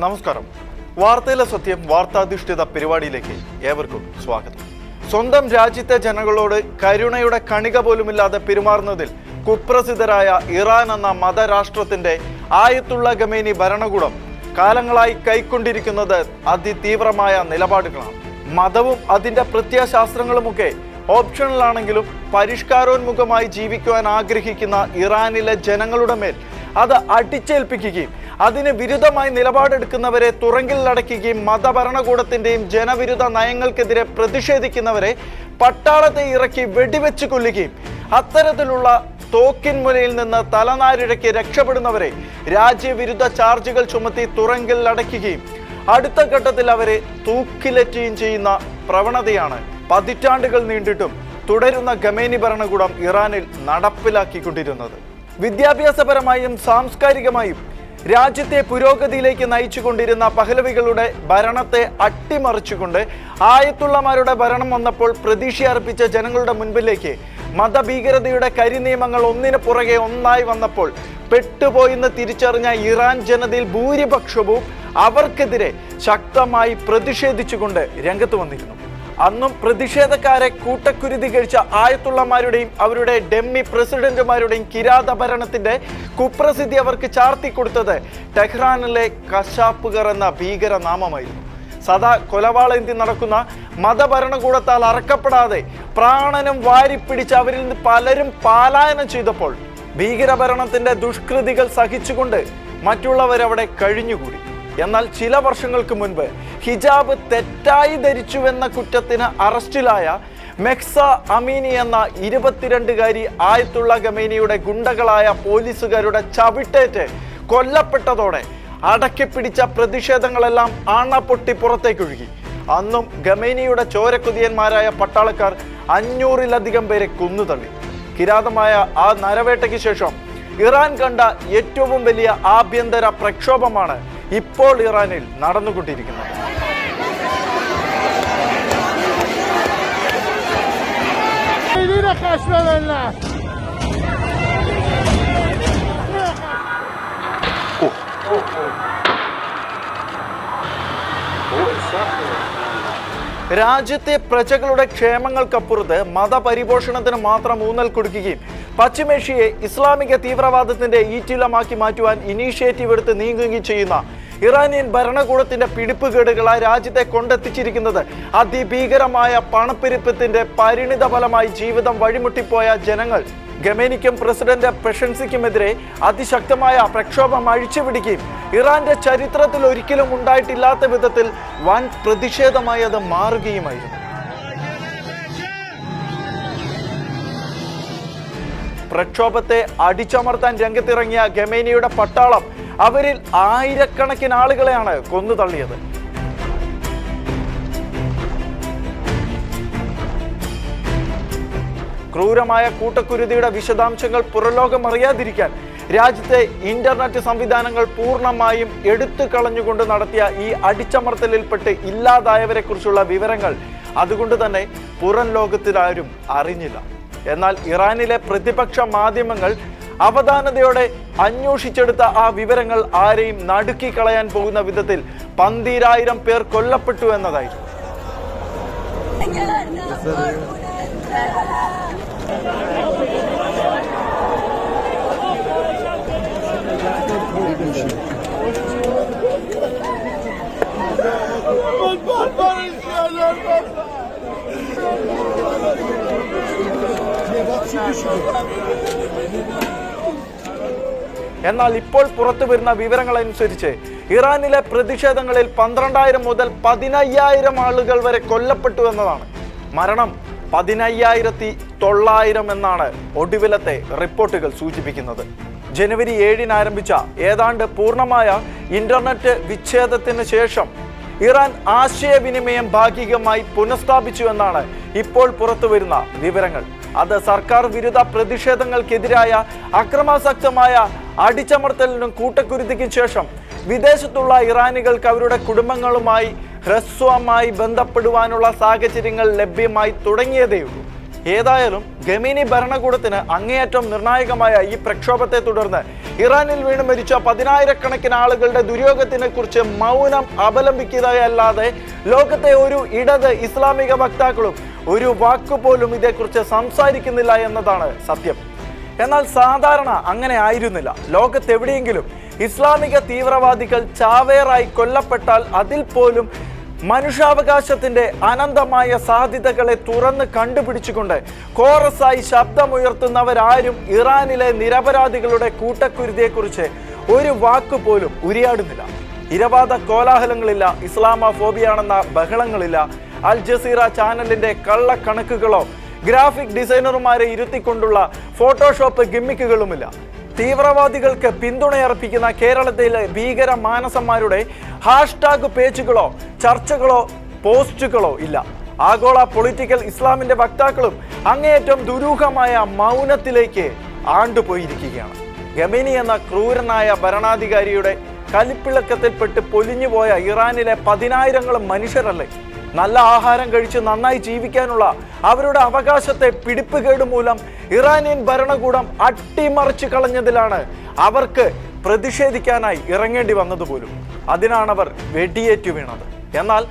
നമസ്കാരം. വാർത്തയിലെ സത്യം വാർത്താധിഷ്ഠിത പരിപാടിയിലേക്ക് ഏവർക്കും സ്വാഗതം. സ്വന്തം രാജ്യത്തെ ജനങ്ങളോട് കരുണയുടെ കണിക പോലുമില്ലാതെ പെരുമാറുന്നതിൽ കുപ്രസിദ്ധരായ ഇറാൻ എന്ന മതരാഷ്ട്രത്തിന്റെ ആയത്തുള്ള ഖമേനി ഭരണകൂടം കാലങ്ങളായി കൈക്കൊണ്ടിരിക്കുന്നത് അതിതീവ്രമായ നിലപാടുകളാണ്. മതവും അതിന്റെ പ്രത്യയശാസ്ത്രങ്ങളുമൊക്കെ ഓപ്ഷണലാണെങ്കിലും പരിഷ്കാരോന്മുഖമായി ജീവിക്കുവാൻ ആഗ്രഹിക്കുന്ന ഇറാനിലെ ജനങ്ങളുടെ മേൽ അത് അടിച്ചേൽപ്പിക്കുകയും അതിന് വിരുദ്ധമായി നിലപാടെടുക്കുന്നവരെ തുറങ്കിലടയ്ക്കുകയും മതഭരണകൂടത്തിന്റെയും ജനവിരുദ്ധ നയങ്ങൾക്കെതിരെ പ്രതിഷേധിക്കുന്നവരെ പട്ടാളത്തെ ഇറക്കി വെടിവെച്ച് കൊല്ലുകയും അത്തരത്തിലുള്ള തോക്കിൻ മുനയിൽ നിന്ന് തലനാരിഴയ്ക്ക് രക്ഷപ്പെടുന്നവരെ രാജ്യവിരുദ്ധ ചാർജുകൾ ചുമത്തി തുറങ്കിലടയ്ക്കുകയും അടുത്ത ഘട്ടത്തിൽ അവരെ തൂക്കിലേറ്റുകയും ചെയ്യുന്ന പ്രവണതയാണ് പതിറ്റാണ്ടുകൾ നീണ്ടിട്ടും തുടരുന്ന ഖമേനി ഭരണകൂടം ഇറാനിൽ നടപ്പിലാക്കിക്കൊണ്ടിരുന്നത്. വിദ്യാഭ്യാസപരമായും സാംസ്കാരികമായും രാജ്യത്തെ പുരോഗതിയിലേക്ക് നയിച്ചുകൊണ്ടിരുന്ന പഹലവികളുടെ ഭരണത്തെ അട്ടിമറിച്ചുകൊണ്ട് ആയത്തുള്ളമാരുടെ ഭരണം വന്നപ്പോൾ പ്രതീക്ഷയർപ്പിച്ച ജനങ്ങളുടെ മുൻപിലേക്ക് മതഭീകരതയുടെ കരിനിയമങ്ങൾ ഒന്നിനു പുറകെ ഒന്നായി വന്നപ്പോൾ പെട്ടുപോയെന്ന് തിരിച്ചറിഞ്ഞ ഇറാൻ ജനതയിൽ ഭൂരിപക്ഷവും അവർക്കെതിരെ ശക്തമായി പ്രതിഷേധിച്ചുകൊണ്ട് രംഗത്ത് വന്നിരുന്നു. അന്നും പ്രതിഷേധക്കാരെ കൂട്ടക്കുരുതി കഴിച്ച ആയത്തുള്ളമാരുടെയും അവരുടെ ഡെമ്മി പ്രസിഡന്റുമാരുടെയും കിരാത ഭരണത്തിന്റെ കുപ്രസിദ്ധി അവർക്ക് ചാർത്തിക്കൊടുത്തത് ടെഹ്റാനിലെ കശാപ്പുകർ എന്ന ഭീകര നാമമായിരുന്നു. സദാ കൊലവാളേന്തി നടക്കുന്ന മതഭരണകൂടത്താൽ അറക്കപ്പെടാതെ പ്രാണനും വാരിപ്പിടിച്ച് അവരിൽ നിന്ന് പലരും പലായനം ചെയ്തപ്പോൾ ഭീകരഭരണത്തിന്റെ ദുഷ്കൃതികൾ സഹിച്ചുകൊണ്ട് മറ്റുള്ളവരവിടെ കഴിഞ്ഞുകൂടി. എന്നാൽ ചില വർഷങ്ങൾക്ക് മുൻപ് ഹിജാബ് തെറ്റായി ധരിച്ചുവെന്ന കുറ്റത്തിന് അറസ്റ്റിലായ മെക്സ അമീനി എന്ന 22-കാരി ആയത്തുള്ള ഖമേനിയുടെ ഗുണ്ടകളായ പോലീസുകാരുടെ ചവിട്ടേറ്റ് കൊല്ലപ്പെട്ടതോടെ അടക്കിപ്പിടിച്ച പ്രതിഷേധങ്ങളെല്ലാം ആണപ്പൊട്ടി പുറത്തേക്കൊഴുകി. അന്നും ഖമേനിയുടെ ചോരക്കുതിയന്മാരായ പട്ടാളക്കാർ 500-ലധികം പേരെ കൊന്നുതള്ളി. കിരാതമായ ആ നരവേട്ടയ്ക്ക് ശേഷം ഇറാൻ കണ്ട ഏറ്റവും വലിയ ആഭ്യന്തര പ്രക്ഷോഭമാണ് ഇപ്പോൾ ഇറാനിൽ നടന്നുകൊണ്ടിരിക്കുന്നത്. രാജ്യത്തെ പ്രജകളുടെ ക്ഷേമങ്ങൾക്കപ്പുറത്ത് മതപരിപോഷണത്തിന് മാത്രം ഊന്നൽ കൊടുക്കുകയും പശ്ചിമേഷ്യയെ ഇസ്ലാമിക തീവ്രവാദത്തിന്റെ ഈറ്റിലമാക്കി മാറ്റുവാൻ ഇനീഷ്യേറ്റീവ് എടുത്ത് നീങ്ങുകയും ചെയ്യുന്ന ഇറാനിയൻ ഭരണകൂടത്തിന്റെ പിടിപ്പുകേടുകളായി രാജ്യത്തെ കൊണ്ടെത്തിച്ചിരിക്കുന്നത് അതിഭീകരമായ പണപ്പെരുപ്പത്തിന്റെ പരിണിത ഫലമായി ജീവിതം വഴിമുട്ടിപ്പോയ ജനങ്ങൾ ഖമേനിക്കും പ്രസിഡന്റ് പെഷൻസിക്കുമെതിരെ അതിശക്തമായ പ്രക്ഷോഭം അഴിച്ചുപിടിക്കുകയും ഇറാന്റെ ചരിത്രത്തിൽ ഒരിക്കലും ഉണ്ടായിട്ടില്ലാത്ത വിധത്തിൽ വൻ പ്രതിഷേധമായി അത് മാറുകയുമായിരുന്നു. പ്രക്ഷോഭത്തെ അടിച്ചമർത്താൻ രംഗത്തിറങ്ങിയ ഖമേനിയുടെ പട്ടാളം അവരിൽ ആയിരക്കണക്കിന് ആളുകളെയാണ് കൊന്നുതള്ളിയത്. ക്രൂരമായ കൂട്ടക്കുരുതിയുടെ വിശദാംശങ്ങൾ പുറലോകം അറിയാതിരിക്കാൻ രാജ്യത്തെ ഇന്റർനെറ്റ് സംവിധാനങ്ങൾ പൂർണ്ണമായും എടുത്തു കളഞ്ഞുകൊണ്ട് നടത്തിയ ഈ അടിച്ചമർത്തലിൽപ്പെട്ട് ഇല്ലാതായവരെ കുറിച്ചുള്ള വിവരങ്ങൾ അതുകൊണ്ട് തന്നെ പുറം ലോകത്തിലാരും അറിഞ്ഞില്ല. എന്നാൽ ഇറാനിലെ പ്രതിപക്ഷ മാധ്യമങ്ങൾ അവധാനതയോടെ അന്വേഷിച്ചെടുത്ത ആ വിവരങ്ങൾ ആരെയും നടുക്കി കളയാൻ പോകുന്ന വിധത്തിൽ 12,000 പേർ കൊല്ലപ്പെട്ടു എന്നതായിരുന്നു. എന്നാൽ ഇപ്പോൾ പുറത്തു വരുന്ന വിവരങ്ങൾ അനുസരിച്ച് ഇറാനിലെ പ്രതിഷേധങ്ങളിൽ 12,000 മുതൽ 15,000 ആളുകൾ വരെ കൊല്ലപ്പെട്ടു എന്നതാണ്. മരണം 15,900 എന്നാണ് ഒടുവിലത്തെ റിപ്പോർട്ടുകൾ സൂചിപ്പിക്കുന്നത്. ജനുവരി 7-ന് ആരംഭിച്ച ഏതാണ്ട് പൂർണ്ണമായ ഇന്റർനെറ്റ് വിച്ഛേദത്തിന് ശേഷം ഇറാൻ ആശയവിനിമയം ഭാഗികമായി പുനഃസ്ഥാപിച്ചു എന്നാണ് ഇപ്പോൾ പുറത്തു വരുന്ന വിവരങ്ങൾ. അത് സർക്കാർ വിരുദ്ധ പ്രതിഷേധങ്ങൾക്കെതിരായ അക്രമാസക്തമായ അടിച്ചമർത്തലിനും കൂട്ടക്കുരുതിക്കും ശേഷം വിദേശത്തുള്ള ഇറാനികൾക്ക് അവരുടെ കുടുംബങ്ങളുമായി ഹ്രസ്വമായി ബന്ധപ്പെടുവാനുള്ള സാഹചര്യങ്ങൾ ലഭ്യമായി തുടങ്ങിയതേയുള്ളൂ. ഏതായാലും ഖമേനി ഭരണകൂടത്തിന് അങ്ങേയറ്റം നിർണായകമായ ഈ പ്രക്ഷോഭത്തെ തുടർന്ന് ഇറാനിൽ വീണ് മരിച്ച 10,000-കണക്കിന് ആളുകളുടെ ദുര്യോഗത്തിനെ കുറിച്ച് മൗനം അവലംബിക്കുകയല്ലാതെ ലോകത്തെ ഒരു ഇടത് ഇസ്ലാമിക വക്താക്കളും ഒരു വാക്കുപോലും ഇതേക്കുറിച്ച് സംസാരിക്കുന്നില്ല എന്നതാണ് സത്യം. എന്നാൽ സാധാരണ അങ്ങനെ ആയിരുന്നില്ല. ലോകത്തെവിടെയെങ്കിലും ഇസ്ലാമിക തീവ്രവാദികൾ ചാവേറായി കൊല്ലപ്പെട്ടാൽ അതിൽ പോലും മനുഷ്യാവകാശത്തിന്റെ അനന്തമായ സാധ്യതകളെ തുറന്ന് കണ്ടുപിടിച്ചുകൊണ്ട് കോറസായി ശബ്ദമുയർത്തുന്നവരാരും ഇറാനിലെ നിരപരാധികളുടെ കൂട്ടക്കുരുതിയെക്കുറിച്ച് ഒരു വാക്കുപോലും ഉരിയാടുന്നില്ല. ഇരവാദ കോലാഹലങ്ങളില്ല, ഇസ്ലാമോഫോബിയാണെന്ന ബഹളങ്ങളില്ല, അൽ ജസീറ ചാനലിന്റെ കള്ളക്കണക്കുകളോ ഗ്രാഫിക് ഡിസൈനർമാരെ ഇരുത്തിക്കൊണ്ടുള്ള ഫോട്ടോഷോപ്പ് ഗിമ്മിക്കുകളുമില്ല. തീവ്രവാദികൾക്ക് പിന്തുണയർപ്പിക്കുന്ന കേരളത്തിലെ ഭീകര മാനസന്മാരുടെ ഹാഷ്ടാഗ് പേജുകളോ ചർച്ചകളോ പോസ്റ്റുകളോ ഇല്ല. ആഗോള പൊളിറ്റിക്കൽ ഇസ്ലാമിന്റെ വക്താക്കളും അങ്ങേയറ്റം ദുരൂഹമായ മൗനത്തിലേക്ക് ആണ്ടുപോയിരിക്കുകയാണ്. ഖമേനി എന്ന ക്രൂരനായ ഭരണാധികാരിയുടെ കലിപ്പിളക്കത്തിൽപ്പെട്ട് പൊലിഞ്ഞുപോയ ഇറാനിലെ 10,000 മനുഷ്യരല്ലേ നല്ല ആഹാരം കഴിച്ച് നന്നായി ജീവിക്കാനുള്ള അവരുടെ അവകാശത്തെ പിടിപ്പുകേട് മൂലം ഇറാനിയൻ ഭരണകൂടം അട്ടിമറിച്ച് കളഞ്ഞതിലാണ് അവർക്ക് പ്രതിഷേധിക്കാനായി ഇറങ്ങേണ്ടി വന്നതുപോലും. അതിനാണവർ വെടിയേറ്റു വീണത്. എന്നാൽ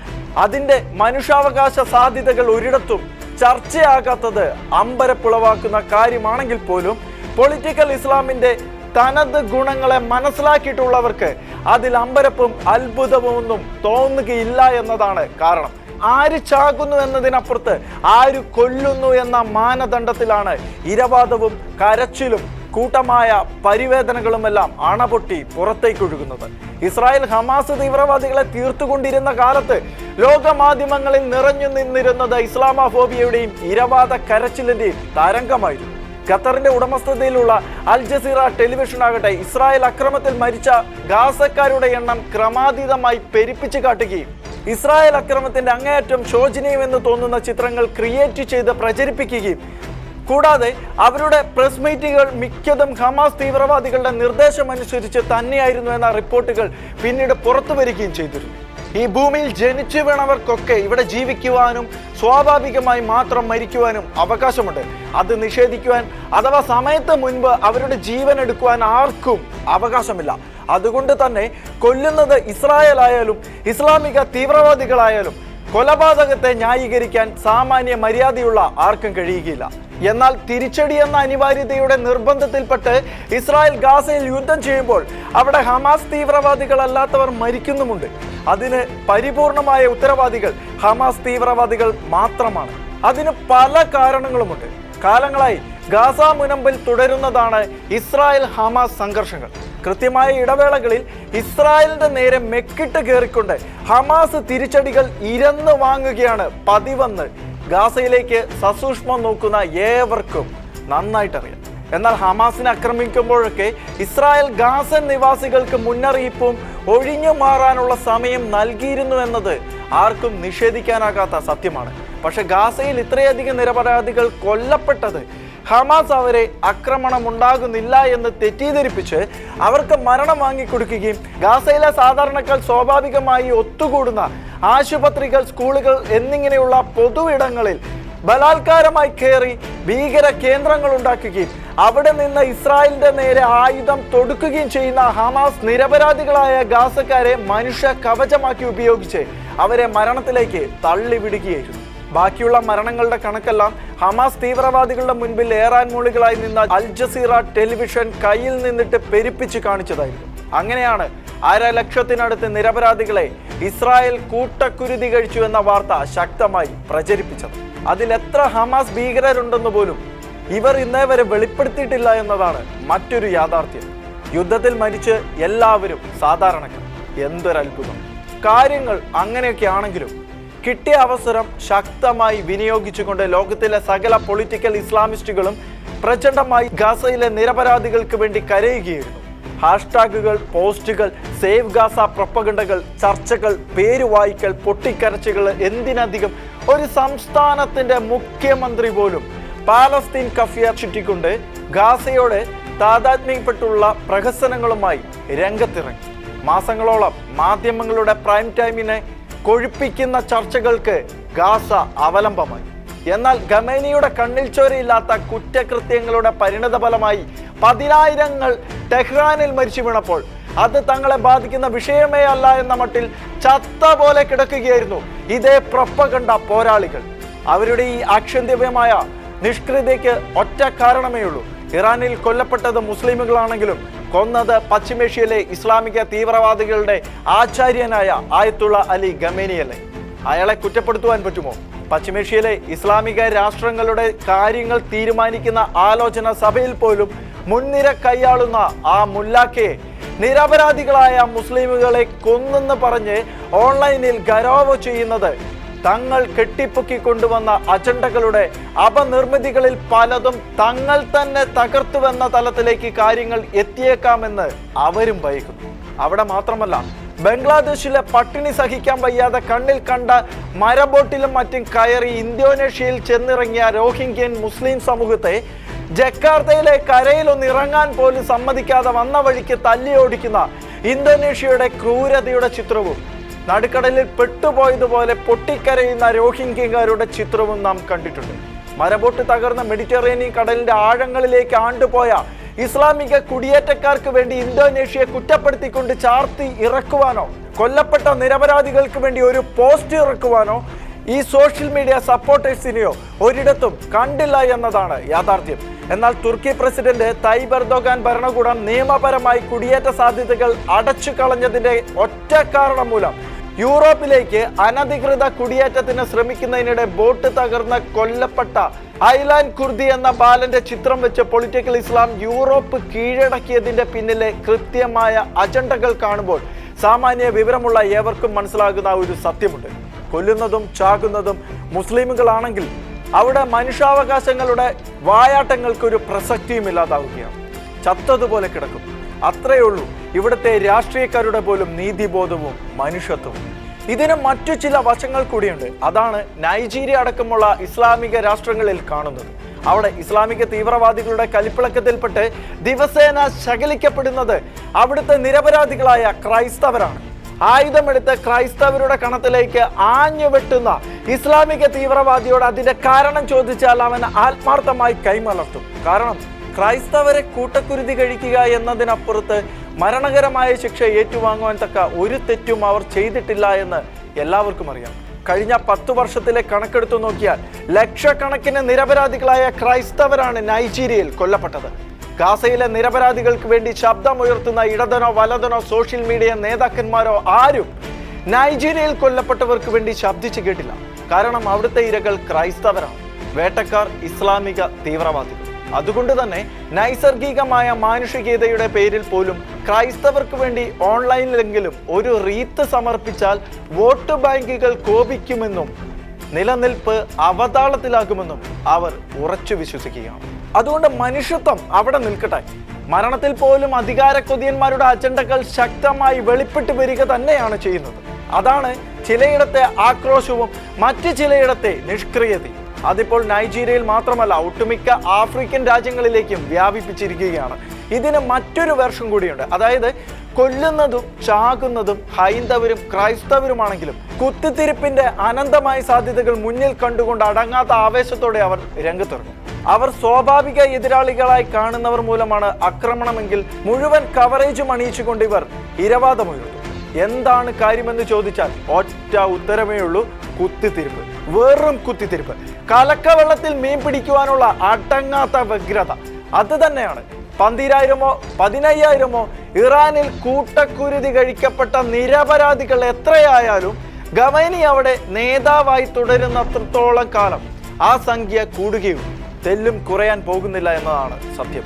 അതിൻ്റെ മനുഷ്യാവകാശ സാധ്യതകൾ ഒരിടത്തും ചർച്ചയാകാത്തത് അമ്പരപ്പുളവാക്കുന്ന കാര്യമാണെങ്കിൽ പോലും പൊളിറ്റിക്കൽ ഇസ്ലാമിൻ്റെ തനത് ഗുണങ്ങളെ മനസ്സിലാക്കിയിട്ടുള്ളവർക്ക് അതിൽ അമ്പരപ്പും അത്ഭുതവും ഒന്നും തോന്നുകയില്ല എന്നതാണ് കാരണം. ആര് ചാകുന്നു എന്നതിനപ്പുറത്ത് ആര് കൊല്ലുന്നു എന്ന മാനദണ്ഡത്തിലാണ് ഇരവാദവും കരച്ചിലും കൂട്ടമായ പരിവേദനകളുമെല്ലാം അണപൊട്ടി പുറത്തേക്കൊഴുകുന്നത്. ഇസ്രായേൽ ഹമാസ് തീവ്രവാദികളെ തീർത്തുകൊണ്ടിരുന്ന കാലത്ത് ലോകമാധ്യമങ്ങളിൽ നിറഞ്ഞു നിന്നിരുന്നത് ഇസ്ലാമോഫോബിയയുടെയും ഇരവാദ കരച്ചിലിന്റെയും തരംഗമായിരുന്നു. ഖത്തറിന്റെ ഉടമസ്ഥതയിലുള്ള അൽ ജസീറ ടെലിവിഷൻ ആകട്ടെ ഇസ്രായേൽ അക്രമത്തിൽ മരിച്ച ഗാസക്കാരുടെ എണ്ണം ക്രമാതീതമായി പെരുപ്പിച്ചു കാട്ടുകയും ഇസ്രായേൽ അക്രമത്തിന്റെ അങ്ങേയറ്റം ശോചനീയമെന്ന് തോന്നുന്ന ചിത്രങ്ങൾ ക്രിയേറ്റ് ചെയ്ത് പ്രചരിപ്പിക്കുകയും കൂടാതെ അവരുടെ പ്രസ് മീറ്റുകൾ മിക്കതും ഹമാസ് തീവ്രവാദികളുടെ നിർദ്ദേശമനുസരിച്ച് തന്നെയായിരുന്നു എന്ന റിപ്പോർട്ടുകൾ പിന്നീട് പുറത്തു വരികയും ചെയ്തിരുന്നു. ഈ ഭൂമിയിൽ ജനിച്ചു വീണവർക്കൊക്കെ ഇവിടെ ജീവിക്കുവാനും സ്വാഭാവികമായി മാത്രം മരിക്കുവാനും അവകാശമുണ്ട്. അത് നിഷേധിക്കുവാൻ അഥവാ സമയത്ത് മുൻപ് അവരുടെ ജീവൻ എടുക്കുവാൻ ആർക്കും അവകാശമില്ല. അതുകൊണ്ട് തന്നെ കൊല്ലുന്നത് ഇസ്രായേൽ ആയാലും ഇസ്ലാമിക തീവ്രവാദികളായാലും കൊലപാതകത്തെ ന്യായീകരിക്കാൻ സാമാന്യ മര്യാദയുള്ള ആർക്കും കഴിയുകയില്ല. എന്നാൽ തിരിച്ചടി എന്ന അനിവാര്യതയുടെ നിർബന്ധത്തിൽപ്പെട്ട് ഇസ്രായേൽ ഗാസയിൽ യുദ്ധം ചെയ്യുമ്പോൾ അവിടെ ഹമാസ് തീവ്രവാദികളല്ലാത്തവർ മരിക്കുന്നുമുണ്ട്. അതിന് പരിപൂർണമായ ഉത്തരവാദികൾ ഹമാസ് തീവ്രവാദികൾ മാത്രമാണ്. അതിന് പല കാരണങ്ങളുമുണ്ട്. കാലങ്ങളായി ഗാസ മുനമ്പിൽ തുടരുന്നതാണ് ഇസ്രായേൽ ഹമാസ് സംഘർഷങ്ങൾ. കൃത്യമായ ഇടവേളകളിൽ ഇസ്രായേലിന്റെ നേരെ മെക്കിട്ട് കയറിക്കൊണ്ട് ഹമാസ് തിരിച്ചടികൾ ഇരന്നു വാങ്ങുകയാണ് പതിവെന്ന് ഗാസയിലേക്ക് സസൂക്ഷ്മം നോക്കുന്ന ഏവർക്കും നന്നായിട്ടറിയാം. എന്നാൽ ഹമാസിനെ ആക്രമിക്കുമ്പോഴൊക്കെ ഇസ്രായേൽ ഗാസൻ നിവാസികൾക്ക് മുന്നറിയിപ്പും ഒഴിഞ്ഞു മാറാനുള്ള സമയം നൽകിയിരുന്നു എന്നത് ആർക്കും നിഷേധിക്കാനാകാത്ത സത്യമാണ്. പക്ഷെ ഗാസയിൽ ഇത്രയധികം നിരപരാധികൾ കൊല്ലപ്പെട്ടത് ഹമാസ് അവരെ ആക്രമണം ഉണ്ടാകുന്നില്ല എന്ന് തെറ്റിദ്ധരിപ്പിച്ച് അവർക്ക് മരണം വാങ്ങിക്കൊടുക്കുകയും ഗാസയിലെ സാധാരണക്കാർ സ്വാഭാവികമായി ഒത്തുകൂടുന്ന ആശുപത്രികൾ, സ്കൂളുകൾ എന്നിങ്ങനെയുള്ള പൊതു ഇടങ്ങളിൽ ബലാത്കാരമായി കയറി ഭീകര കേന്ദ്രങ്ങൾ ഉണ്ടാക്കുകയും അവിടെ നിന്ന് ഇസ്രായേലിന്റെ നേരെ ആയുധം തൊടുക്കുകയും ചെയ്യുന്ന ഹമാസ് നിരപരാധികളായ ഗാസക്കാരെ മനുഷ്യ കവചമാക്കി ഉപയോഗിച്ച് അവരെ മരണത്തിലേക്ക് തള്ളിവിടുകയായിരുന്നു. ബാക്കിയുള്ള മരണങ്ങളുടെ കണക്കെല്ലാം ഹമാസ് തീവ്രവാദികളുടെ മുൻപിൽ ഏറാൻ മൂളികളായി നിന്ന അൽ ജസീറ ടെലിവിഷൻ കയ്യിൽ നിന്നിട്ട് പെരുപ്പിച്ച് കാണിച്ചതായിരുന്നു. അങ്ങനെയാണ് 1.5 ലക്ഷത്തിനടുത്ത് നിരപരാധികളെ ഇസ്രായേൽ കൂട്ടക്കുരുതി കഴിച്ചു എന്ന വാർത്ത ശക്തമായി പ്രചരിപ്പിച്ചത്. അതിലെത്ര ഹമാസ് ഭീകരരുണ്ടെന്ന് പോലും ഇവർ ഇന്നേ വരെ വെളിപ്പെടുത്തിയിട്ടില്ല എന്നതാണ് മറ്റൊരു യാഥാർത്ഥ്യം. യുദ്ധത്തിൽ മരിച്ച് എല്ലാവരും സാധാരണക്കാർ. എന്തൊരത്ഭുതം! കാര്യങ്ങൾ അങ്ങനെയൊക്കെ ആണെങ്കിലും കിട്ടിയ അവസരം ശക്തമായി വിനിയോഗിച്ചുകൊണ്ട് ലോകത്തിലെ സകല പൊളിറ്റിക്കൽ ഇസ്ലാമിസ്റ്റുകളും പ്രചണ്ഡമായി ഗാസയിലെ നിരപരാധികൾക്ക് വേണ്ടി കരയുകയായിരുന്നു. ഹാഷ്ടാഗുകൾ, പോസ്റ്റുകൾ, സേവ് ഗാസ പ്രൊപ്പഗണ്ടകൾ, ചർച്ചകൾ, പേരുവായിക്കൽ, പൊട്ടിക്കരച്ചുകൾ, എന്തിനധികം ഒരു സംസ്ഥാനത്തിന്റെ മുഖ്യമന്ത്രി പോലും പാലസ്തീൻ കഫിയ ചുറ്റിക്കൊണ്ട് ഗാസയോട് താതാത്മ്യപ്പെട്ടുള്ള പ്രഹസനങ്ങളുമായി രംഗത്തിറങ്ങി. മാസങ്ങളോളം മാധ്യമങ്ങളുടെ പ്രൈം ടൈമിനെ കൊഴുപ്പിക്കുന്ന ചർച്ചകൾക്ക് ഗാസ അവലംബമായി. എന്നാൽ ഖമേനിയുടെ കണ്ണിൽ ചോരയില്ലാത്ത കുറ്റകൃത്യങ്ങളുടെ പരിണതഫലമായി 10,000 ടെഹ്റാനിൽ മരിച്ചു വീണപ്പോൾ അത് തങ്ങളെ ബാധിക്കുന്ന വിഷയമേ അല്ല എന്ന മട്ടിൽ ചത്ത പോലെ കിടക്കുകയായിരുന്നു ഇതേ പ്രൊപ്പഗണ്ട പോരാളികൾ. അവരുടെ ഈ ആക്ഷേപ്യമായ നിഷ്ക്രിയതയ്ക്ക് ഒറ്റ കാരണമേ ഉള്ളൂ. ഇറാനിൽ കൊല്ലപ്പെട്ടത് മുസ്ലിമുകളാണെങ്കിലും കൊന്നത് പശ്ചിമേഷ്യയിലെ ഇസ്ലാമിക തീവ്രവാദികളുടെ ആചാര്യനായ ആയത്തുള്ള അലി ഖമേനിയല്ലേ. അയാളെ കുറ്റപ്പെടുത്തുവാൻ പറ്റുമോ? പശ്ചിമേഷ്യയിലെ ഇസ്ലാമിക രാഷ്ട്രങ്ങളുടെ കാര്യങ്ങൾ തീരുമാനിക്കുന്ന ആലോചന സഭയിൽ പോലും മുൻനിര കൈയാളുന്ന ആ മുല്ലാക്കയെ നിരപരാധികളായ മുസ്ലിമുകളെ കൊന്നെന്ന് പറഞ്ഞ് ഓൺലൈനിൽ ഗൗരവ ചെയ്യുന്നത് തങ്ങൾ കെട്ടിപ്പൊക്കി കൊണ്ടുവന്ന അജണ്ടകളുടെ അപനിർമ്മിതികളിൽ പലതും തങ്ങൾ തന്നെ തകർത്തുവെന്ന തലത്തിലേക്ക് കാര്യങ്ങൾ എത്തിയേക്കാമെന്ന് അവരും ഭയക്കുന്നു. അവിടെ മാത്രമല്ല, ബംഗ്ലാദേശിലെ പട്ടിണി സഹിക്കാൻ വയ്യാതെ കണ്ണിൽ കണ്ട മരബോട്ടിലും മറ്റും കയറി ഇന്തോനേഷ്യയിൽ ചെന്നിറങ്ങിയ റോഹിംഗ്യൻ മുസ്ലിം സമൂഹത്തെ ജക്കാർത്തയിലെ കരയിലൊന്ന് ഇറങ്ങാൻ പോലും സമ്മതിക്കാതെ വന്ന വഴിക്ക് തല്ലിയോടിക്കുന്ന ഇന്തോനേഷ്യയുടെ ക്രൂരതയുടെ ചിത്രവും നടുക്കടലിൽ പെട്ടുപോയതുപോലെ പൊട്ടിക്കരയുന്ന റോഹിംഗ്യക്കാരുടെ ചിത്രവും നാം കണ്ടിട്ടുണ്ട്. മരബോട്ട് തകർന്ന മെഡിറ്ററേനിയൻ കടലിന്റെ ആഴങ്ങളിലേക്ക് ആണ്ടുപോയ ഇസ്ലാമിക കുടിയേറ്റക്കാർക്ക് വേണ്ടി ഇന്തോനേഷ്യയെ കുറ്റപ്പെടുത്തിക്കൊണ്ട് ചാർത്തി ഇറക്കുവാനോ കൊല്ലപ്പെട്ട നിരപരാധികൾക്ക് വേണ്ടി ഒരു പോസ്റ്റ് ഇറക്കുവാനോ ഈ സോഷ്യൽ മീഡിയ സപ്പോർട്ടേഴ്സിനെയോ ഒരിടത്തും കണ്ടില്ല എന്നതാണ് യാഥാർത്ഥ്യം. എന്നാൽ തുർക്കി പ്രസിഡന്റ് തയ്യിബ് എർദോഗാൻ ഭരണകൂടം നിയമപരമായി കുടിയേറ്റ സാധ്യതകൾ അടച്ചു കളഞ്ഞതിന്റെ ഒറ്റ കാരണം മൂലം യൂറോപ്പിലേക്ക് അനധികൃത കുടിയേറ്റത്തിന് ശ്രമിക്കുന്നതിനിടെ ബോട്ട് തകർന്ന് കൊല്ലപ്പെട്ട ഐലാൻ കുർദി എന്ന ബാലന്റെ ചിത്രം വെച്ച് പൊളിറ്റിക്കൽ ഇസ്ലാം യൂറോപ്പ് കീഴടക്കിയതിന്റെ പിന്നിലെ കൃത്യമായ അജണ്ടകൾ കാണുമ്പോൾ സാമാന്യ വിവരമുള്ള ഏവർക്കും മനസ്സിലാകുന്ന ഒരു സത്യമുണ്ട്. കൊല്ലുന്നതും ചാകുന്നതും മുസ്ലിമുകളാണെങ്കിൽ അവിടെ മനുഷ്യാവകാശങ്ങളുടെ വായാട്ടങ്ങൾക്കൊരു പ്രസക്തിയും ഇല്ലാതാവുകയാണ്. ചത്തതുപോലെ കിടക്കും. അത്രയേ ഉള്ളൂ ഇവിടുത്തെ രാഷ്ട്രീയക്കാരുടെ പോലും നീതിബോധവും മനുഷ്യത്വവും. ഇതിന് മറ്റു ചില വശങ്ങൾ കൂടിയുണ്ട്. അതാണ് നൈജീരിയ അടക്കമുള്ള ഇസ്ലാമിക രാഷ്ട്രങ്ങളിൽ കാണുന്നത്. അവിടെ ഇസ്ലാമിക തീവ്രവാദികളുടെ കലിപ്പിളക്കത്തിൽപ്പെട്ട് ദിവസേന ശകലിക്കപ്പെടുന്നത് അവിടുത്തെ നിരപരാധികളായ ക്രൈസ്തവരാണ്. ആയുധമെടുത്ത് ക്രൈസ്തവരുടെ കണത്തിലേക്ക് ആഞ്ഞു വെട്ടുന്ന ഇസ്ലാമിക തീവ്രവാദിയോട് അതിന്റെ കാരണം ചോദിച്ചാൽ അവൻ ആത്മാർത്ഥമായി കൈമലർത്തും. കാരണം ക്രൈസ്തവരെ കൂട്ടക്കുരുതി കഴിക്കുക എന്നതിനപ്പുറത്ത് മരണകരമായ ശിക്ഷ ഏറ്റുവാങ്ങുവാൻ തക്ക ഒരു തെറ്റും അവർ ചെയ്തിട്ടില്ല എന്ന് എല്ലാവർക്കും അറിയാം. കഴിഞ്ഞ 10 വർഷത്തിലെ കണക്കെടുത്തു നോക്കിയാൽ ലക്ഷക്കണക്കിന് നിരപരാധികളായ ക്രൈസ്തവരാണ് നൈജീരിയയിൽ കൊല്ലപ്പെട്ടത്. ഗാസയിലെ നിരപരാധികൾക്ക് വേണ്ടി ശബ്ദമുയർത്തുന്ന ഇടതനോ വലതനോ സോഷ്യൽ മീഡിയ നേതാക്കന്മാരോ ആരും നൈജീരിയയിൽ കൊല്ലപ്പെട്ടവർക്ക് വേണ്ടി ശബ്ദിച്ചു കേട്ടില്ല. കാരണം അവിടുത്തെ ഇരകൾ ക്രൈസ്തവരാണ്, വേട്ടക്കാർ ഇസ്ലാമിക തീവ്രവാദികൾ. അതുകൊണ്ട് തന്നെ നൈസർഗികമായ മാനുഷികതയുടെ പേരിൽ പോലും ക്രൈസ്തവർക്ക് വേണ്ടി ഓൺലൈനിലെങ്കിലും ഒരു റീത്ത് സമർപ്പിച്ചാൽ വോട്ട് ബാങ്കുകൾ കോപിക്കുമെന്നും നിലനിൽപ്പ് അവതാളത്തിലാകുമെന്നും അവർ ഉറച്ചു വിശ്വസിക്കുകയാണ്. അതുകൊണ്ട് മനുഷ്യത്വം അവിടെ നിൽക്കട്ടെ. മരണത്തിൽ പോലും അധികാര കൊതിയന്മാരുടെ അജണ്ടകൾ ശക്തമായി വെളിപ്പെട്ട് വരിക തന്നെയാണ് ചെയ്യുന്നത്. അതാണ് ചിലയിടത്തെ ആക്രോശവും മറ്റു ചിലയിടത്തെ നിഷ്ക്രിയതയും. അതിപ്പോൾ നൈജീരിയയിൽ മാത്രമല്ല, ഒട്ടുമിക്ക ആഫ്രിക്കൻ രാജ്യങ്ങളിലേക്കും വ്യാപിപ്പിച്ചിരിക്കുകയാണ്. ഇതിന് മറ്റൊരു വേർഷൻ കൂടിയുണ്ട്. അതായത് കൊല്ലുന്നതും ചാകുന്നതും ഹൈന്ദവരും ക്രൈസ്തവരുമാണെങ്കിലും കുത്തിത്തിരിപ്പിന്റെ അനന്തമായ സാധ്യതകൾ മുന്നിൽ കണ്ടുകൊണ്ട് അടങ്ങാത്ത ആവേശത്തോടെ അവർ രംഗത്തിറങ്ങും. അവർ സ്വാഭാവിക എതിരാളികളായി കാണുന്നവർ മൂലമാണ് ആക്രമണമെങ്കിൽ മുഴുവൻ കവറേജും അണിയിച്ചുകൊണ്ട് ഇവർ ഇരവാദമുയർത്തും. എന്താണ് കാര്യമെന്ന് ചോദിച്ചാൽ ഒറ്റ ഉത്തരമേ ഉള്ളൂ: കുത്തിത്തിരിപ്പ്, വെറും കുത്തിത്തിരിപ്പ്. കലക്കവെള്ളത്തിൽ മീൻ പിടിക്കുവാനുള്ള അടങ്ങാത്ത വ്യഗ്രത അത് തന്നെയാണ്. 12,000-ഓ 15,000-ഓ ഇറാനിൽ കൂട്ടക്കുരുതി കഴിക്കപ്പെട്ട നിരപരാധികൾ എത്രയായാലും ഖമേനി അവിടെ നേതാവായി തുടരുന്നത്രത്തോളം കാലം ആ സംഖ്യ കൂടുകയും തെല്ലും കുറയാൻ പോകുന്നില്ല എന്നതാണ് സത്യം.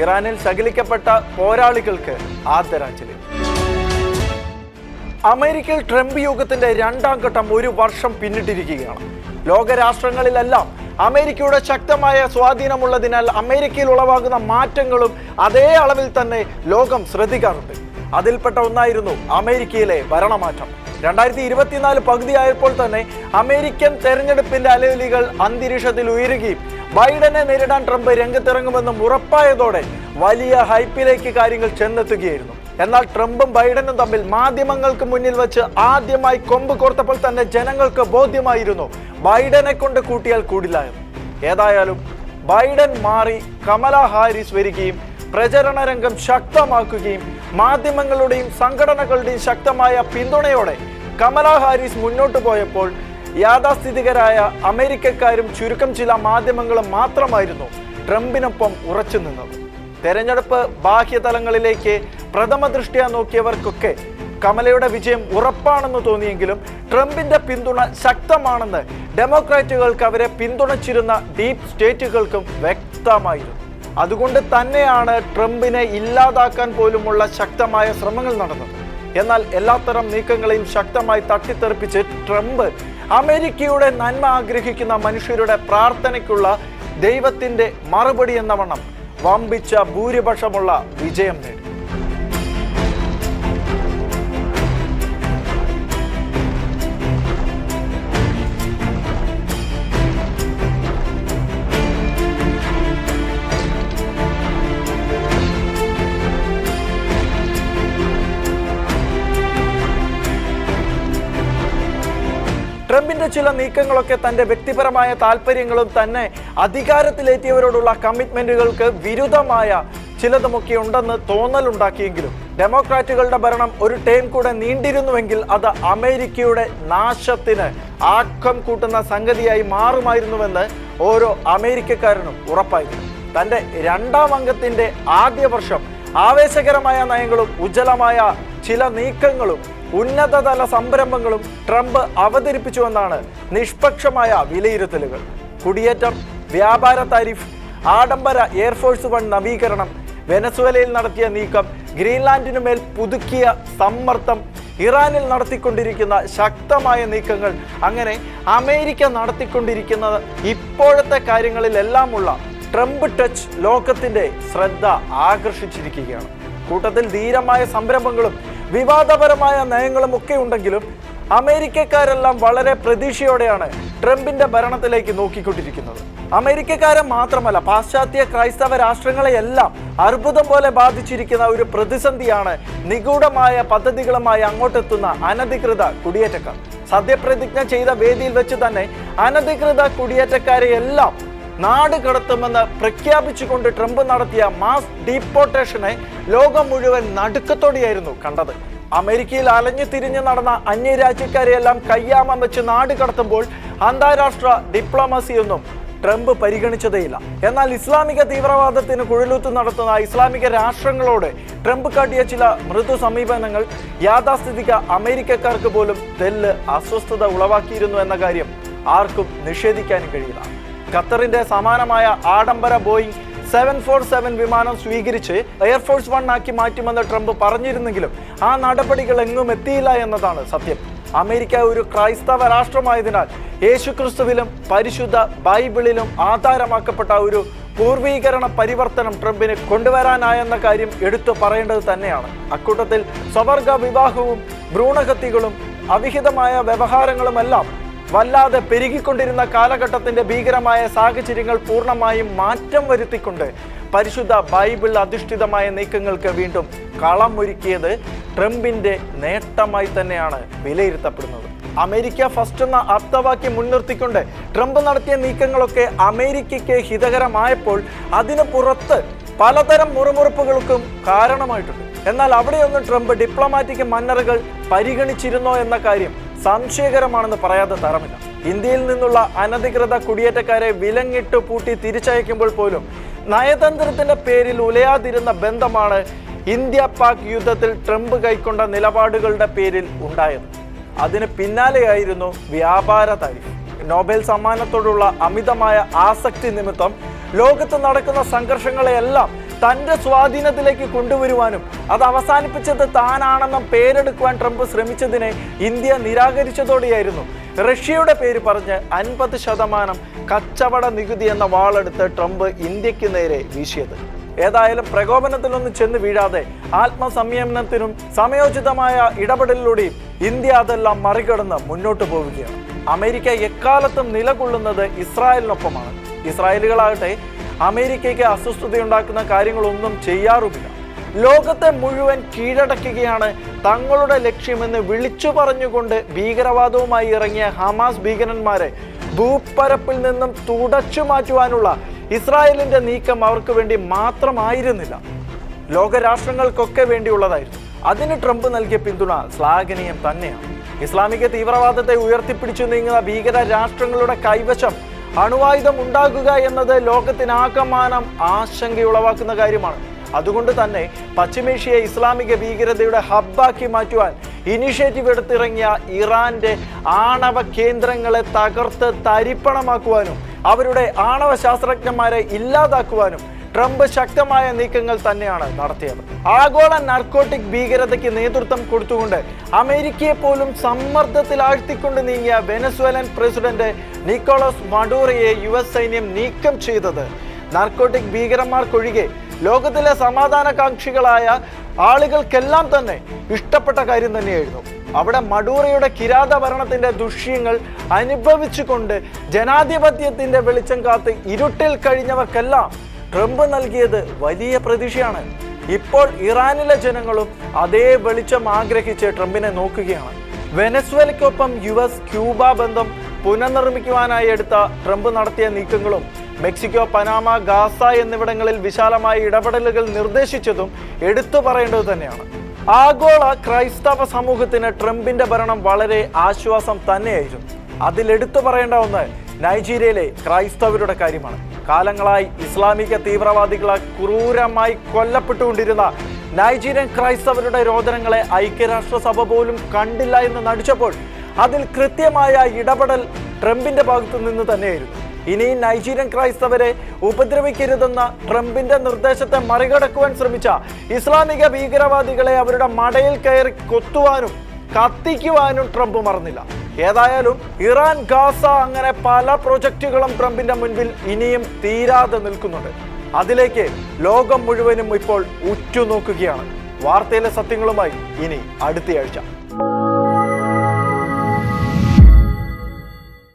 ഇറാനിൽ ശകലിക്കപ്പെട്ട പോരാളികൾക്ക് ആദരാഞ്ജലി. അമേരിക്കയിൽ ട്രംപ് യുഗത്തിന്റെ 2ാം ഘട്ടം 1 വർഷം പിന്നിട്ടിരിക്കുകയാണ്. ലോകരാഷ്ട്രങ്ങളിലെല്ലാം അമേരിക്കയുടെ ശക്തമായ സ്വാധീനമുള്ളതിനാൽ അമേരിക്കയിൽ ഉളവാകുന്ന മാറ്റങ്ങളും അതേ അളവിൽ തന്നെ ലോകം ശ്രദ്ധിക്കാറുണ്ട്. അതിൽപ്പെട്ട ഒന്നായിരുന്നു അമേരിക്കയിലെ ഭരണമാറ്റം. 2024 പകുതിയായപ്പോൾ തന്നെ അമേരിക്കൻ തെരഞ്ഞെടുപ്പിന്റെ അലയൊലികൾ അന്തരീക്ഷത്തിൽ ഉയരുകയും ബൈഡനെ നേരിടാൻ ട്രംപ് രംഗത്തിറങ്ങുമെന്നും ഉറപ്പായതോടെ വലിയ ഹൈപ്പിലേക്ക് കാര്യങ്ങൾ ചെന്നെത്തുകയായിരുന്നു. എന്നാൽ ട്രംപും ബൈഡനും തമ്മിൽ മാധ്യമങ്ങൾക്ക് മുന്നിൽ വെച്ച് ആദ്യമായി കൊമ്പ് കോർത്തപ്പോൾ തന്നെ ജനങ്ങൾക്ക് ബോധ്യമായിരുന്നു ബൈഡനെ കൊണ്ട് കൂട്ടിയാൽ കൂടില്ല എന്ന്. ഏതായാലും ബൈഡൻ മാറി കമല ഹാരിസ് വരികയും പ്രചരണ രംഗം ശക്തമാക്കുകയും മാധ്യമങ്ങളുടെയും സംഘടനകളുടെയും ശക്തമായ പിന്തുണയോടെ കമല ഹാരിസ് മുന്നോട്ട് പോയപ്പോൾ യാഥാസ്ഥിതികരായ അമേരിക്കക്കാരും ചുരുക്കം ചില മാധ്യമങ്ങളും മാത്രമായിരുന്നു ട്രംപിനൊപ്പം ഉറച്ചു നിന്നത്. തെരഞ്ഞെടുപ്പ് ബാഹ്യതലങ്ങളിലേക്ക് പ്രഥമ ദൃഷ്ട്യാ നോക്കിയവർക്കൊക്കെ കമലയുടെ വിജയം ഉറപ്പാണെന്ന് തോന്നിയെങ്കിലും ട്രംപിന്റെ പിന്തുണ ശക്തമാണെന്ന് ഡെമോക്രാറ്റുകൾക്ക് അവരെ പിന്തുണച്ചിരുന്ന ഡീപ് സ്റ്റേറ്റുകൾക്കും വ്യക്തമായിരുന്നു. അതുകൊണ്ട് തന്നെയാണ് ട്രംപിനെ ഇല്ലാതാക്കാൻ പോലുമുള്ള ശക്തമായ ശ്രമങ്ങൾ നടന്നത്. എന്നാൽ എല്ലാത്തരം നീക്കങ്ങളെയും ശക്തമായി തട്ടിത്തെറിപ്പിച്ച് ട്രംപ് അമേരിക്കയുടെ നന്മ ആഗ്രഹിക്കുന്ന മനുഷ്യരുടെ പ്രാർത്ഥനയ്ക്കുള്ള ദൈവത്തിന്റെ മറുപടി എന്ന വണ്ണം വമ്പിച്ച ഭൂരിപക്ഷമുള്ള വിജയം നേടി. ട്രംപിന്റെ ചില നീക്കങ്ങളൊക്കെ തന്റെ വ്യക്തിപരമായ താല്പര്യങ്ങളും തന്നെ അധികാരത്തിലെത്തിയവരോടുള്ള കമ്മിറ്റ്മെന്റുകൾക്ക് വിരുദ്ധമായ ചിലതുമൊക്കെ ഉണ്ടെന്ന് തോന്നലുണ്ടാക്കിയെങ്കിലും ഡെമോക്രാറ്റുകളുടെ ഭരണം ഒരു ടേം കൂടെ നീണ്ടിരുന്നുവെങ്കിൽ അത് അമേരിക്കയുടെ നാശത്തിന് ആക്കം കൂട്ടുന്ന സംഗതിയായി മാറുമായിരുന്നുവെന്ന് ഓരോ അമേരിക്കക്കാരനും ഉറപ്പായിരുന്നു. തന്റെ രണ്ടാം അംഗത്തിന്റെ ആദ്യ വർഷം ആവേശകരമായ നയങ്ങളും ഉജ്ജ്വലമായ ചില നീക്കങ്ങളും ഉന്നതതല സംരംഭങ്ങളും ട്രംപ് അവതരിപ്പിച്ചുവെന്നാണ് നിഷ്പക്ഷമായ വിലയിരുത്തലുകൾ. കുടിയേറ്റം, വ്യാപാര താരിഫ്, ആഡംബര എയർഫോഴ്സ് 1 നവീകരണം, വെനസ്വേലയിൽ നടത്തിയ നീക്കം, ഗ്രീൻലാൻഡിനുമേൽ പുതുക്കിയ സമ്മർദ്ദം, ഇറാനിൽ നടത്തിക്കൊണ്ടിരിക്കുന്ന ശക്തമായ നീക്കങ്ങൾ, അങ്ങനെ അമേരിക്ക നടത്തിക്കൊണ്ടിരിക്കുന്ന ഇപ്പോഴത്തെ കാര്യങ്ങളിലെല്ലാമുള്ള ട്രംപ് ടച്ച് ലോകത്തിന്റെ ശ്രദ്ധ ആകർഷിച്ചിരിക്കുകയാണ്. കൂട്ടത്തിൽ ധീരമായ സംരംഭങ്ങളും വിവാദപരമായ നയങ്ങളും ഒക്കെ ഉണ്ടെങ്കിലും അമേരിക്കക്കാരെല്ലാം വളരെ പ്രതീക്ഷയോടെയാണ് ട്രംപിന്റെ ഭരണത്തിലേക്ക് നോക്കിക്കൊണ്ടിരിക്കുന്നത്. അമേരിക്കക്കാരെ മാത്രമല്ല, പാശ്ചാത്യ ക്രൈസ്തവ രാഷ്ട്രങ്ങളെയെല്ലാം അർബുദം പോലെ ബാധിച്ചിരിക്കുന്ന ഒരു പ്രതിസന്ധിയാണ് നിഗൂഢമായ പദ്ധതികളുമായി അങ്ങോട്ടെത്തുന്ന അനധികൃത കുടിയേറ്റക്കാർ. സത്യപ്രതിജ്ഞ ചെയ്ത വേദിയിൽ വെച്ച് തന്നെ അനധികൃത കുടിയേറ്റക്കാരെയെല്ലാം നാട് കടത്തുമെന്ന് പ്രഖ്യാപിച്ചുകൊണ്ട് ട്രംപ് നടത്തിയ മാസ് ഡീപ്പോർട്ടേഷനെ ലോകം മുഴുവൻ നടുക്കത്തോടെയായിരുന്നു കണ്ടത്. അമേരിക്കയിൽ അലഞ്ഞു തിരിഞ്ഞു നടന്ന അന്യരാജ്യക്കാരെയെല്ലാം കയ്യാമം വെച്ച് നാട് കടത്തുമ്പോൾ അന്താരാഷ്ട്ര ഡിപ്ലോമസിയൊന്നും ട്രംപ് പരിഗണിച്ചതേയില്ല. എന്നാൽ ഇസ്ലാമിക തീവ്രവാദത്തിന് കുഴലൂത്ത് നടത്തുന്ന ഇസ്ലാമിക രാഷ്ട്രങ്ങളോട് ട്രംപ് കാട്ടിയ ചില മൃദു സമീപനങ്ങൾ യാഥാസ്ഥിതിക അമേരിക്കക്കാർക്ക് പോലും തെല്ല് അസ്വസ്ഥത ഉളവാക്കിയിരുന്നു എന്ന കാര്യം ആർക്കും നിഷേധിക്കാനും കഴിയില്ല. ഖത്തറിന്റെ സമാനമായ ആഡംബര ബോയിങ് 747 വിമാനം സ്വീകരിച്ച് എയർഫോഴ്സ് 1 ആക്കി മാറ്റുമെന്ന് ട്രംപ് പറഞ്ഞിരുന്നെങ്കിലും ആ നടപടികൾ എങ്ങും എത്തിയില്ല എന്നതാണ് സത്യം. അമേരിക്ക ഒരു ക്രൈസ്തവ രാഷ്ട്രമായതിനാൽ യേശുക്രിസ്തുവിലും പരിശുദ്ധ ബൈബിളിലും ആധാരമാക്കപ്പെട്ട ഒരു പൂർവീകരണ പരിവർത്തനം ട്രംപിന് കൊണ്ടുവരാനായെന്ന കാര്യം എടുത്തു പറയേണ്ടത് തന്നെയാണ്. അക്കൂട്ടത്തിൽ സ്വവർഗ വിവാഹവും ഭ്രൂണഹത്യകളും അവിഹിതമായ വ്യവഹാരങ്ങളുമെല്ലാം വല്ലാതെ പെരുകിക്കൊണ്ടിരുന്ന കാലഘട്ടത്തിന്റെ ഭീകരമായ സാഹചര്യങ്ങൾ പൂർണ്ണമായും മാറ്റം വരുത്തിക്കൊണ്ട് പരിശുദ്ധ ബൈബിൾ അധിഷ്ഠിതമായ നീക്കങ്ങൾക്ക് വീണ്ടും കളമൊരുക്കിയത് ട്രംപിന്റെ നേട്ടമായി തന്നെയാണ് വിലയിരുത്തപ്പെടുന്നത്. അമേരിക്ക ഫസ്റ്റ് എന്ന ആപ്തവാക്യം മുൻനിർത്തിക്കൊണ്ട് ട്രംപ് നടത്തിയ നീക്കങ്ങളൊക്കെ അമേരിക്കയ്ക്ക് ഹിതകരമായപ്പോൾ അതിനു പുറത്ത് പലതരം മുറുമുറുപ്പുകൾക്കും കാരണമായിട്ടുണ്ട്. എന്നാൽ അവിടെയൊന്നും ട്രംപ് ഡിപ്ലോമാറ്റിക് മന്നറുകൾ പരിഗണിച്ചിരുന്നോ എന്ന കാര്യം സംശയകരമാണെന്ന് പറയാതെ തരമില്ല. ഇന്ത്യയിൽ നിന്നുള്ള അനധികൃത കുടിയേറ്റക്കാരെ വിലങ്ങിട്ട് പൂട്ടി തിരിച്ചയക്കുമ്പോൾ പോലും നയതന്ത്രത്തിന്റെ പേരിൽ ഉലയാതിരുന്ന ബന്ധമാണ് ഇന്ത്യ പാക് യുദ്ധത്തിൽ ട്രംപ് കൈക്കൊണ്ട നിലപാടുകളുടെ പേരിൽ ഉണ്ടായത്. അതിന് പിന്നാലെയായിരുന്നു വ്യാപാര താരിഫ്. നോബൽ സമ്മാനത്തോടുള്ള അമിതമായ ആസക്തി നിമിത്തം ലോകത്ത് നടക്കുന്ന സംഘർഷങ്ങളെയെല്ലാം തൻ്റെ സ്വാധീനത്തിലേക്ക് കൊണ്ടുവരുവാനും അത് അവസാനിപ്പിച്ചത് താനാണെന്നും പേരെടുക്കുവാൻ ട്രംപ് ശ്രമിച്ചതിനെ ഇന്ത്യ നിരാകരിച്ചതോടെയായിരുന്നു റഷ്യയുടെ പേര് പറഞ്ഞ് 50% കച്ചവട നികുതി എന്ന വാളെടുത്ത് ട്രംപ് ഇന്ത്യക്ക് നേരെ വീശിയത്. ഏതായാലും പ്രകോപനത്തിലൊന്നും ചെന്ന് വീഴാതെ ആത്മസംയമനത്തിനും സമയോചിതമായ ഇടപെടലിലൂടെയും ഇന്ത്യ അതെല്ലാം മറികടന്ന് മുന്നോട്ട് പോവുകയാണ്. അമേരിക്ക എക്കാലത്തും നിലകൊള്ളുന്നത് ഇസ്രായേലിനൊപ്പമാണ്. ഇസ്രായേലുകളാകട്ടെ അമേരിക്കയ്ക്ക് അസ്വസ്ഥതയുണ്ടാക്കുന്ന കാര്യങ്ങളൊന്നും ചെയ്യാറുമില്ല. ലോകത്തെ മുഴുവൻ കീഴടക്കുകയാണ് തങ്ങളുടെ ലക്ഷ്യമെന്ന് വിളിച്ചു പറഞ്ഞുകൊണ്ട് ഭീകരവാദവുമായി ഇറങ്ങിയ ഹമാസ് ഭീകരന്മാരെ ഭൂപ്പരപ്പിൽ നിന്നും തുടച്ചു മാറ്റുവാനുള്ള ഇസ്രായേലിന്റെ നീക്കം അവർക്ക് വേണ്ടി മാത്രമായിരുന്നില്ല, ലോകരാഷ്ട്രങ്ങൾക്കൊക്കെ വേണ്ടിയുള്ളതായിരുന്നു. അതിന് ട്രംപ് നൽകിയ പിന്തുണ ശ്ലാഘനീയം തന്നെയാണ്. ഇസ്ലാമിക തീവ്രവാദത്തെ ഉയർത്തിപ്പിടിച്ചു നീങ്ങുന്ന ഭീകര രാഷ്ട്രങ്ങളുടെ കൈവശം അണുവായുധം ഉണ്ടാകുക എന്നത് ലോകത്തിനാകമാനം ആശങ്കയുളവാക്കുന്ന കാര്യമാണ്. അതുകൊണ്ട് തന്നെ പശ്ചിമേഷ്യയെ ഇസ്ലാമിക ഭീകരതയുടെ ഹബ്ബാക്കി മാറ്റുവാൻ ഇനിഷ്യേറ്റീവ് എടുത്തിറങ്ങിയ ഇറാന്റെ ആണവ കേന്ദ്രങ്ങളെ തകർത്ത് തരിപ്പണമാക്കുവാനും അവരുടെ ആണവ ശാസ്ത്രജ്ഞന്മാരെ ഇല്ലാതാക്കുവാനും ട്രംപ് ശക്തമായ നീക്കങ്ങൾ തന്നെയാണ് നടത്തിയത്. ആഗോള നാർക്കോട്ടിക് ഭീകരതയ്ക്ക് നേതൃത്വം കൊടുത്തുകൊണ്ട് അമേരിക്കയെ പോലും സമ്മർദ്ദത്തിലാഴ്ത്തിക്കൊണ്ട് നീങ്ങിയ വെനസ്വേലൻ പ്രസിഡന്റ് നിക്കോളാസ് മഡൂറോയെ US സൈന്യം നീക്കം ചെയ്തത് നാർക്കോട്ടിക് ഭീകരന്മാർക്കൊഴികെ ലോകത്തിലെ സമാധാനകാംക്ഷികളായ ആളുകൾക്കെല്ലാം തന്നെ ഇഷ്ടപ്പെട്ട കാര്യം തന്നെയായിരുന്നു. അവിടെ മഡൂറോയുടെ കിരാത ഭരണത്തിന്റെ ദുഷ്യങ്ങൾ അനുഭവിച്ചുകൊണ്ട് ജനാധിപത്യത്തിന്റെ വെളിച്ചം കാത്ത് ഇരുട്ടിൽ കഴിഞ്ഞവർക്കെല്ലാം ട്രംപ് നൽകിയത് വലിയ പ്രതീക്ഷയാണ്. ഇപ്പോൾ ഇറാനിലെ ജനങ്ങളും അതേ വെളിച്ചം ആഗ്രഹിച്ച് ട്രംപിനെ നോക്കുകയാണ്. വെനസ്വേലയ്ക്കൊപ്പം US ക്യൂബ ബന്ധം പുനർനിർമ്മിക്കുവാനായി എടുത്ത ട്രംപ് നടത്തിയ നീക്കങ്ങളും മെക്സിക്കോ, പനാമ, ഗാസ എന്നിവിടങ്ങളിൽ വിശാലമായ ഇടപെടലുകൾ നിർദ്ദേശിച്ചതും എടുത്തു പറയേണ്ടത് തന്നെയാണ്. ആഗോള ക്രൈസ്തവ സമൂഹത്തിന് ട്രംപിന്റെ ഭരണം വളരെ ആശ്വാസം തന്നെയായിരുന്നു. അതിലെടുത്തു പറയേണ്ട ഒന്ന് നൈജീരിയയിലെ ക്രൈസ്തവരുടെ കാര്യമാണ്. കാലങ്ങളായി ഇസ്ലാമിക തീവ്രവാദികളാൽ ക്രൂരമായി കൊല്ലപ്പെട്ടുകൊണ്ടിരുന്ന നൈജീരിയൻ ക്രൈസ്തവരുടെ രോദനങ്ങളെ ഐക്യരാഷ്ട്രസഭ പോലും കണ്ടില്ല എന്ന് നടിച്ചപ്പോൾ അതിൽ കൃത്യമായ ഇടപെടൽ ട്രംപിന്റെ ഭാഗത്തു നിന്ന് തന്നെയായിരുന്നു. ഇനി നൈജീരിയൻ ക്രൈസ്തവരെ ഉപദ്രവിക്കരുതെന്ന ട്രംപിന്റെ നിർദ്ദേശത്തെ മറികടക്കുവാൻ ശ്രമിച്ച ഇസ്ലാമിക ഭീകരവാദികളെ അവരുടെ മടയിൽ കയറി കൊത്തുവാനും കത്തിക്കുവാനും ട്രംപ് മറന്നില്ല. ഏതായാലും ഇറാൻ, ഗാസ അങ്ങനെ പല പ്രൊജക്റ്റുകളും ട്രംപിന്റെ മുൻപിൽ ഇനിയും തീരാതെ നിൽക്കുന്നുണ്ട്. അതിലേക്ക് ലോകം മുഴുവനും ഇപ്പോൾ ഉറ്റുനോക്കുകയാണ്. വാർത്തയിലെ സത്യങ്ങളുമായി ഇനി അടുത്തയാഴ്ച.